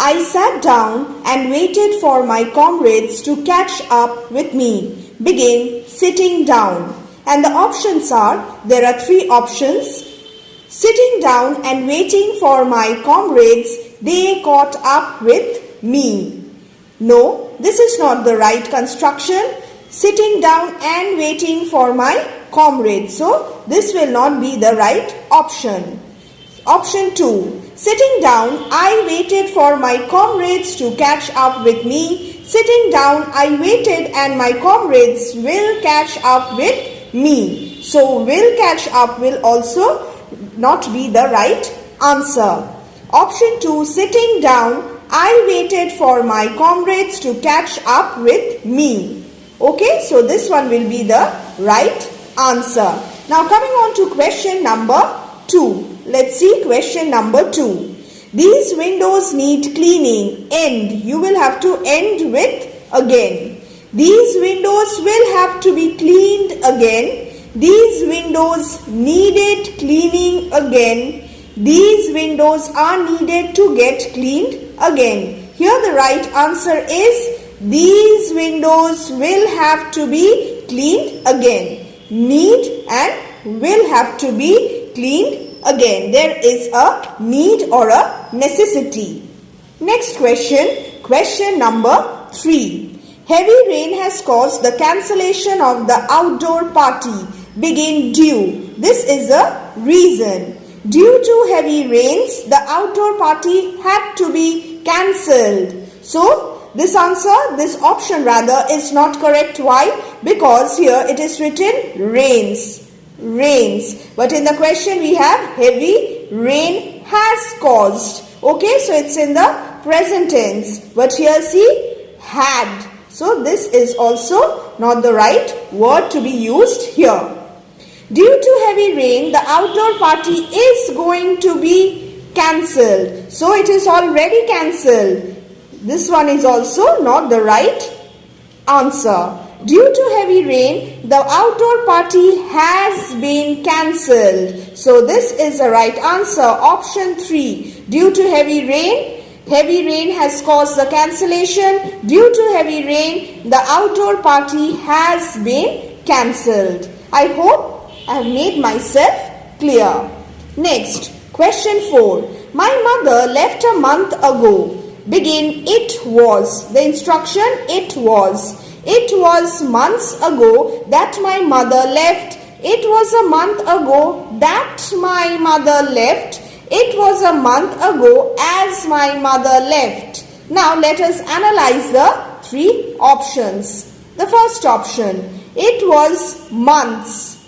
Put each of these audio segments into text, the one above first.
I sat down and waited for my comrades to catch up with me. Begin sitting down. And the options are, there are three options. Sitting down and waiting for my comrades, they caught up with me. No, this is not the right construction. Sitting down and waiting for my comrades. So, this will not be the right option. Option 2. Sitting down, I waited for my comrades to catch up with me. Sitting down, I waited and my comrades will catch up with me. So, will catch up will also not be the right answer. Option 2. Sitting down, I waited for my comrades to catch up with me. Okay, so this one will be the right answer. Now coming on to question number 2. Let's see question number 2. These windows need cleaning. End. You will have to end with again. These windows will have to be cleaned again. These windows needed cleaning again. These windows are needed to get cleaned again. Here the right answer is these windows will have to be cleaned again. Need and will have to be cleaned again. There is a need or a necessity. Next question, question number 3. Heavy rain has caused the cancellation of the outdoor party. Begin due. This is a reason. Due to heavy rains, the outdoor party had to be cancelled. So, this option rather is not correct. Why? Because here it is written rains. Rains. But in the question we have heavy rain has caused. Okay, so it's in the present tense. But here see had. So, this is also not the right word to be used here. Due to heavy rain, the outdoor party is going to be cancelled. So, it is already cancelled. This one is also not the right answer. Due to heavy rain, the outdoor party has been cancelled. So, this is the right answer. Option 3. Due to heavy rain has caused the cancellation. Due to heavy rain, the outdoor party has been cancelled. I hope I have made myself clear. Next, question 4. My mother left a month ago. Begin it was. The instruction it was. It was months ago that my mother left. It was a month ago that my mother left. It was a month ago as my mother left. Now let us analyze the 3 options. The first option, it was months.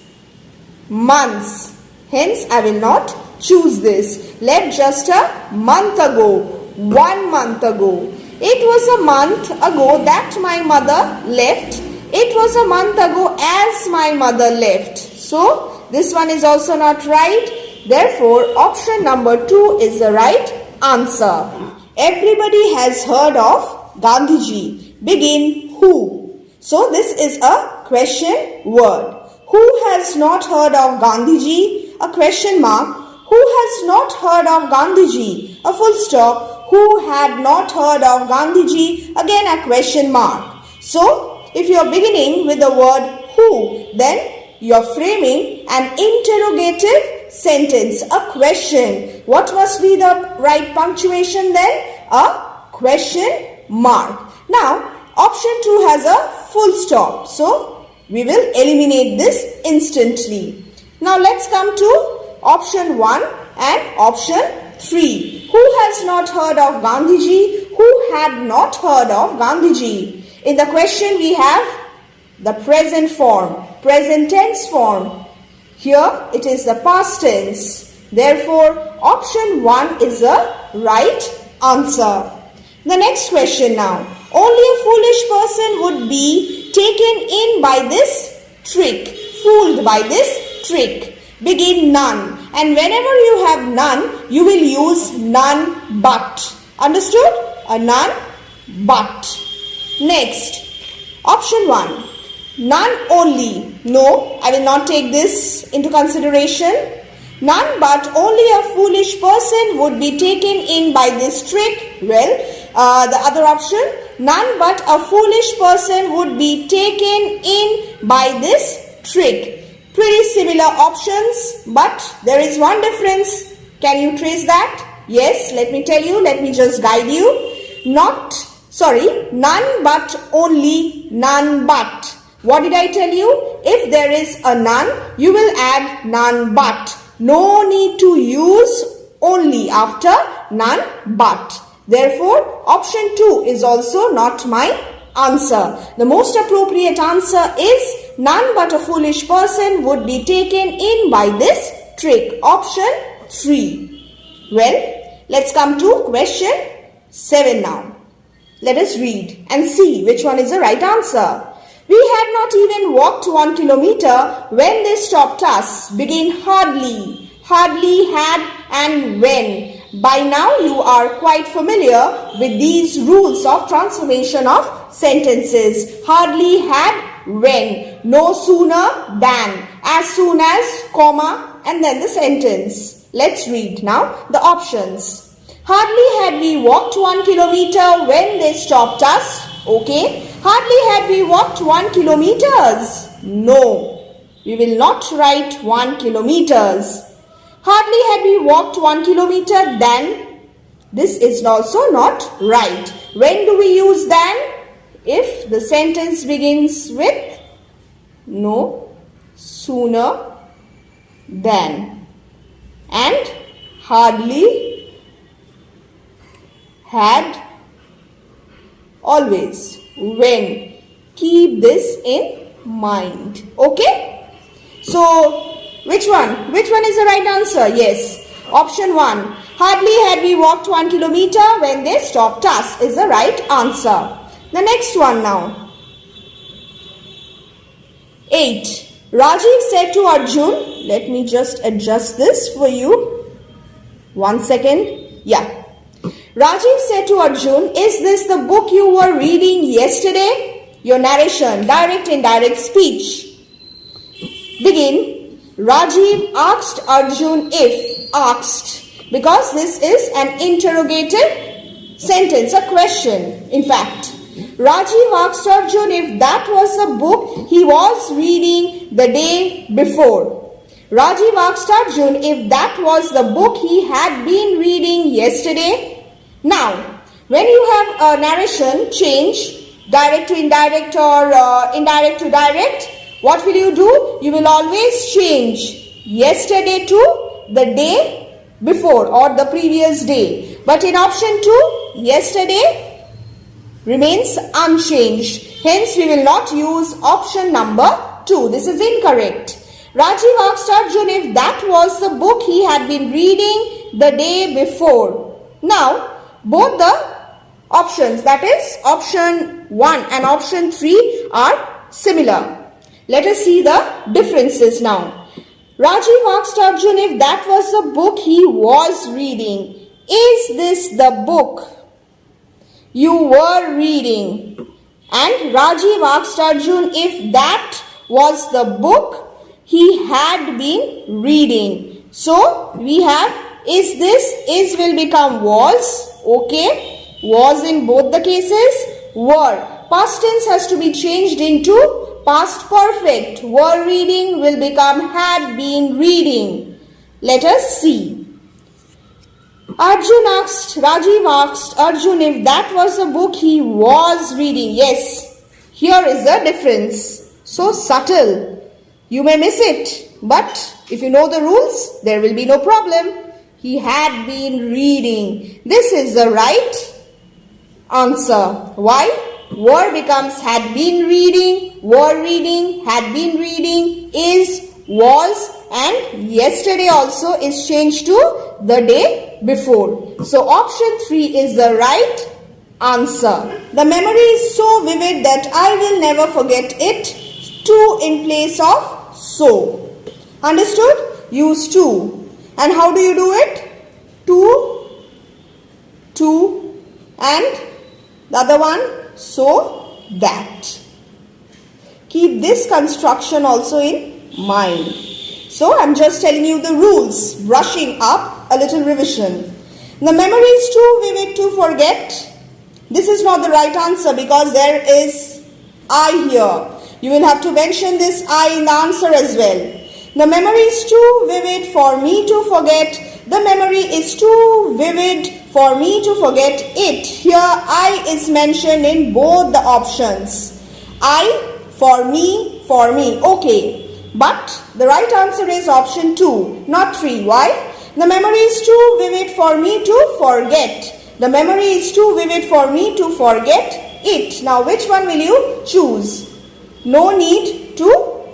Months. Hence, I will not choose this. Left just a month ago. 1 month ago. It was a month ago that my mother left. It was a month ago as my mother left. So, this one is also not right. Therefore, option number 2 is the right answer. Everybody has heard of Gandhiji. Begin who. So, this is a question word. Who has not heard of Gandhiji? A question mark. Who has not heard of Gandhiji? A full stop. Who had not heard of Gandhiji? Again a question mark. So, if you are beginning with the word who, then you are framing an interrogative sentence, a question. What must be the right punctuation then? A question mark. Now, option 2 has a full stop. So, we will eliminate this instantly. Now, let's come to option 1 and option 3. Who has not heard of Gandhiji? Who had not heard of Gandhiji? In the question we have the present form, present tense form. Here it is the past tense. Therefore, option 1 is the right answer. The next question now. Only a foolish person would be taken in by this trick, fooled by this trick. Begin none. And whenever you have none, you will use none but. Understood? A none but. Next, option 1. None only. No, I will not take this into consideration. None but only a foolish person would be taken in by this trick. Well, the other option, none but a foolish person would be taken in by this trick. Pretty similar options, but there is one difference. Can you trace that? Yes, let me tell you, let me just guide you. None but only, none but. What did I tell you? If there is a none, you will add none but. No need to use only after none but. Therefore, option 2 is also not my answer. The most appropriate answer is none but a foolish person would be taken in by this trick. Option 3. Well, let's come to question 7 now. Let us read and see which one is the right answer. We had not even walked 1 kilometer when they stopped us. Begin hardly, hardly, had and when. By now you are quite familiar with these rules of transformation of sentences. Hardly, had, when. No sooner than. As soon as, comma, and then the sentence. Let's read now the options. Hardly had we walked 1 kilometer when they stopped us. Okay. Hardly had we walked 1 kilometers. No, we will not write 1 kilometers. Hardly had we walked 1 kilometer then. This is also not right. When do we use then? If the sentence begins with no sooner than and hardly, had, always, when. Keep this in mind. Okay? So, which one? Which one is the right answer? Yes. Option 1. Hardly had we walked 1 kilometer when they stopped us is the right answer. The next one now. 8. Rajiv said to Arjun, let me just adjust this for you. 1 second. Yeah. Rajiv said to Arjun, is this the book you were reading yesterday? Your narration, direct indirect speech. Begin. Rajiv asked Arjun if. Asked. Because this is an interrogative sentence, a question. In fact, Rajiv asked Arjun if that was the book he was reading the day before. Rajiv asked Arjun if that was the book he had been reading yesterday. Now, when you have a narration change, direct to indirect or indirect to direct, what will you do? You will always change yesterday to the day before or the previous day. But in option 2, yesterday remains unchanged. Hence, we will not use option number 2. This is incorrect. Rajiv asked Arjun if that was the book he had been reading the day before. Now, both the options, that is option 1 and option 3 are similar. Let us see the differences now. Rajiv asked Arjun if that was the book he was reading. Is this the book you were reading? And Rajiv asked Arjun if that was the book he had been reading. So, we have is this, is will become was. Okay, was in both the cases. Were, past tense has to be changed into past perfect. Were reading will become had been reading. Let us see. Rajiv asked Arjun if that was the book he was reading. Yes, here is the difference. So subtle. You may miss it, but if you know the rules, there will be no problem. He had been reading. This is the right answer. Why? Were becomes had been reading, were reading, had been reading, is, was, and yesterday also is changed to the day before. So option 3 is the right answer. The memory is so vivid that I will never forget it. To in place of so. Understood? Use to. And how do you do it? To, and the other one, so that. Keep this construction also in mind. So I'm just telling you the rules, brushing up a little revision. The memory is too vivid to forget. This is not the right answer because there is I here. You will have to mention this I in the answer as well. The memory is too vivid for me to forget. The memory is too vivid for me to forget it. Here I is mentioned in both the options. I, for me. Okay. But the right answer is option 2, not 3. Why? The memory is too vivid for me to forget. The memory is too vivid for me to forget it. Now which one will you choose? No need to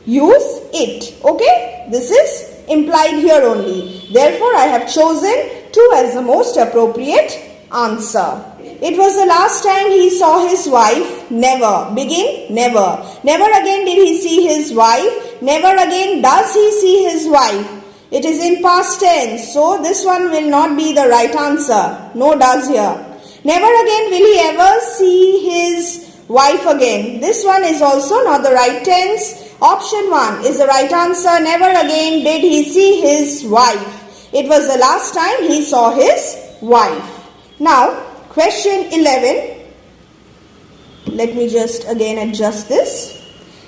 use it. Okay? This is implied here only. Therefore, I have chosen 2 as the most appropriate answer. It was the last time he saw his wife. Never. Begin. Never. Never again did he see his wife. Never again does he see his wife. It is in past tense. So, this one will not be the right answer. No does here. Never again will he ever see his wife again. This one is also not the right tense. Option 1 is the right answer. Never again did he see his wife. It was the last time he saw his wife. Now, question 11. Let me just again adjust this.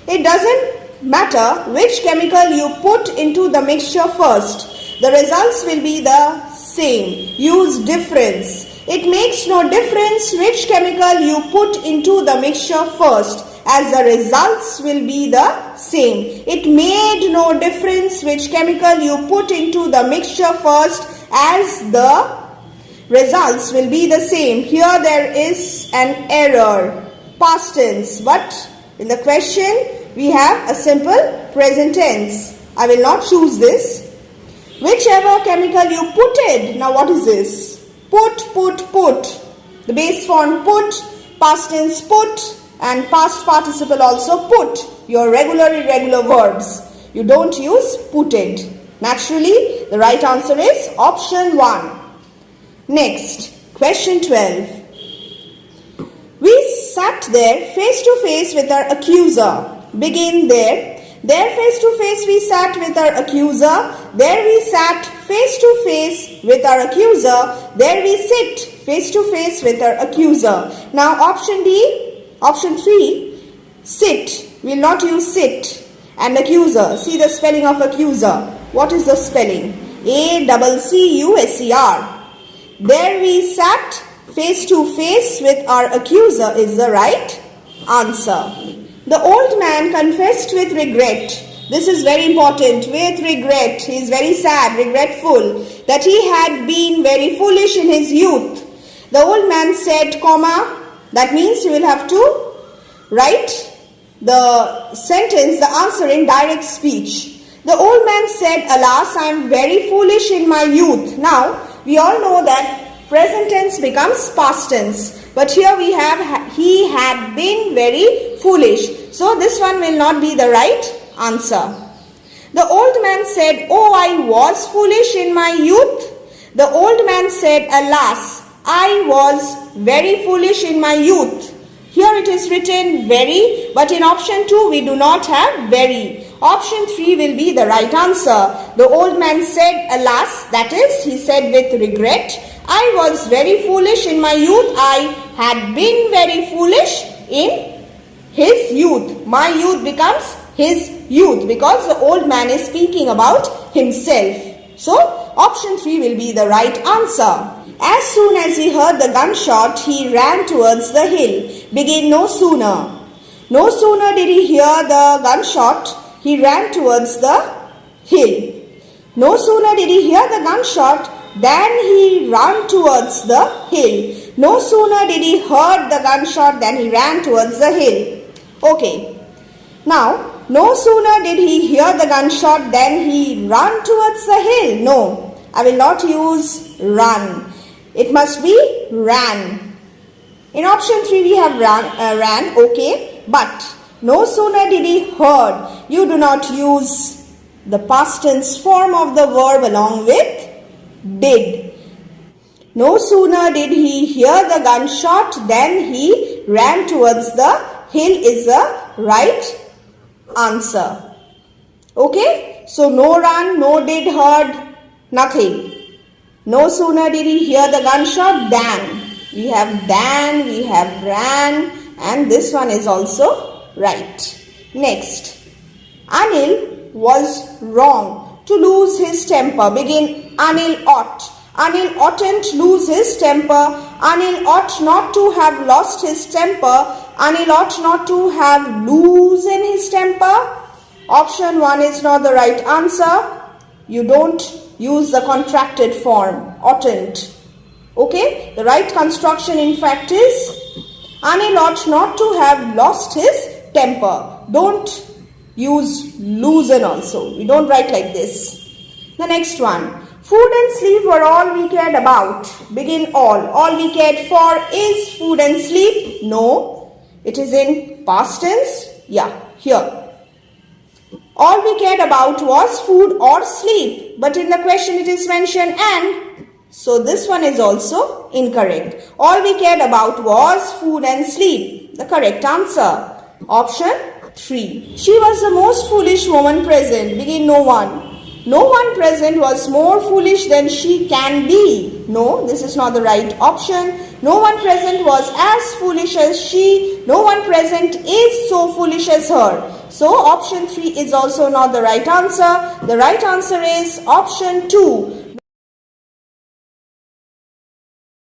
It doesn't matter which chemical you put into the mixture first. The results will be the same. Use difference. It makes no difference which chemical you put into the mixture first, as the results will be the same. It made no difference which chemical you put into the mixture first, as the results will be the same. Here there is an error, past tense, but in the question we have a simple present tense. I will not choose this. Whichever chemical you putted. Now what is this? Put. The base form put, past tense put, and past participle also put. Your regular, irregular verbs. You don't use putted. Naturally, the right answer is option 1. Next, question 12. We sat there face to face with our accuser. Begin there. There face to face we sat with our accuser. There we sat face to face with our accuser. There we sit face to face with our accuser. Now option D, option 3, sit. We will not use sit. And accuser. See the spelling of accuser. What is the spelling? A-C-C-U-S-E-R. There we sat face to face with our accuser is the right answer. The old man confessed with regret. This is very important. With regret. He is very sad, regretful that he had been very foolish in his youth. The old man said, comma, that means you will have to write the sentence, the answer in direct speech. The old man said, alas, I am very foolish in my youth. Now, we all know that present tense becomes past tense. But here we have, he had been very foolish. So this one will not be the right answer. The old man said, oh, I was foolish in my youth. The old man said, alas, I was very foolish in my youth. Here it is written very, but in option 2 we do not have very. Option 3 will be the right answer. The old man said, alas, that is, he said with regret, I was very foolish in my youth. I had been very foolish in his youth. My youth becomes his youth because the old man is speaking about himself. So, option 3 will be the right answer. As soon as he heard the gunshot, he ran towards the hill. Begin no sooner. No sooner did he hear the gunshot, he ran towards the hill. No sooner did he hear the gunshot, then he ran towards the hill. No sooner did he heard the gunshot, then he ran towards the hill. Okay. Now, no sooner did he hear the gunshot, then he ran towards the hill. No, I will not use run. It must be ran. In option 3 we have ran, okay. But no sooner did he heard. You do not use the past tense form of the verb along with did. No sooner did he hear the gunshot, then he ran towards the hill is the right answer. Okay, so no run, no did, heard, nothing. No sooner did he hear the gunshot than. We have than, we have ran, and this one is also right. Next, Anil was wrong to lose his temper. Begin Anil ought. Anil oughtn't lose his temper. Anil ought not to have lost his temper. Anil ought not to have loosen his temper. Option 1 is not the right answer. You don't use the contracted form, oughtn't. Okay, the right construction in fact is Anil ought not to have lost his temper. Don't use loosen also. We don't write like this. The next one. Food and sleep were all we cared about. Begin all. All we cared for is food and sleep. No. It is in past tense. Yeah, here. All we cared about was food or sleep. But in the question it is mentioned and. So this one is also incorrect. All we cared about was food and sleep. The correct answer. Option 3. She was the most foolish woman present. Begin no one. No one present was more foolish than she can be. No, this is not the right option. No one present was as foolish as she. No one present is so foolish as her. So option 3 is also not the right answer. The right answer is option 2.